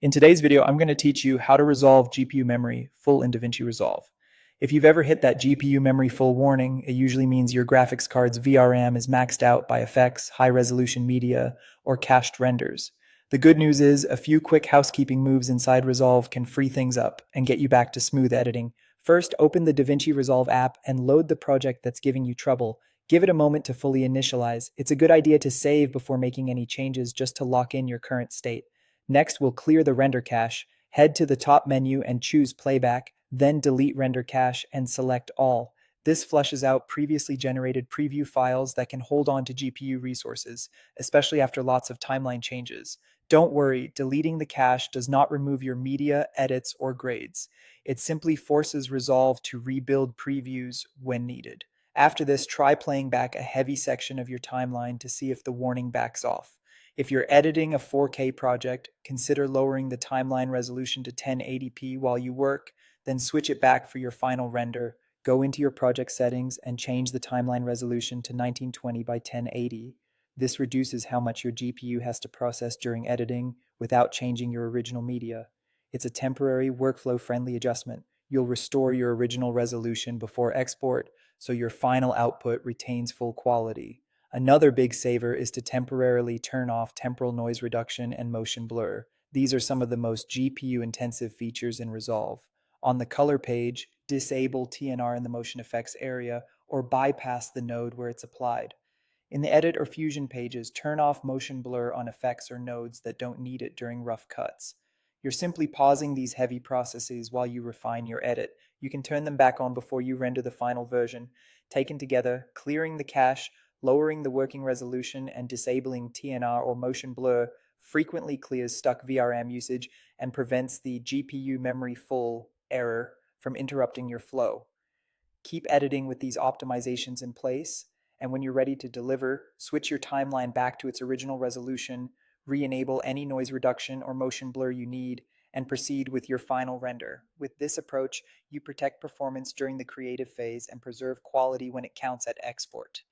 In today's video, I'm going to teach you how to resolve GPU memory full in DaVinci Resolve. If you've ever hit that GPU memory full warning, it usually means your graphics card's VRAM is maxed out by effects, high-resolution media, or cached renders. The good news is a few quick housekeeping moves inside Resolve can free things up and get you back to smooth editing. First, open the DaVinci Resolve app and load the project that's giving you trouble. Give it a moment to fully initialize. It's a good idea to save before making any changes just to lock in your current state. Next, we'll clear the render cache, head to the top menu and choose Playback, then delete render cache and select All. This flushes out previously generated preview files that can hold on to GPU resources, especially after lots of timeline changes. Don't worry, deleting the cache does not remove your media, edits, or grades. It simply forces Resolve to rebuild previews when needed. After this, try playing back a heavy section of your timeline to see if the warning backs off. If you're editing a 4K project, consider lowering the timeline resolution to 1080p while you work, then switch it back for your final render. Go into your project settings and change the timeline resolution to 1920 by 1080. This reduces how much your GPU has to process during editing without changing your original media. It's a temporary, workflow-friendly adjustment. You'll restore your original resolution before export, so your final output retains full quality. Another big saver is to temporarily turn off temporal noise reduction and motion blur. These are some of the most GPU-intensive features in Resolve. On the color page, disable TNR in the motion effects area or bypass the node where it's applied. In the Edit or Fusion pages, turn off motion blur on effects or nodes that don't need it during rough cuts. You're simply pausing these heavy processes while you refine your edit. You can turn them back on before you render the final version. Taken together, clearing the cache, lowering the working resolution, and disabling TNR or motion blur frequently clears stuck VRAM usage and prevents the GPU memory full error from interrupting your flow. Keep editing with these optimizations in place, and when you're ready to deliver, switch your timeline back to its original resolution, re-enable any noise reduction or motion blur you need, and proceed with your final render. With this approach, you protect performance during the creative phase and preserve quality when it counts at export.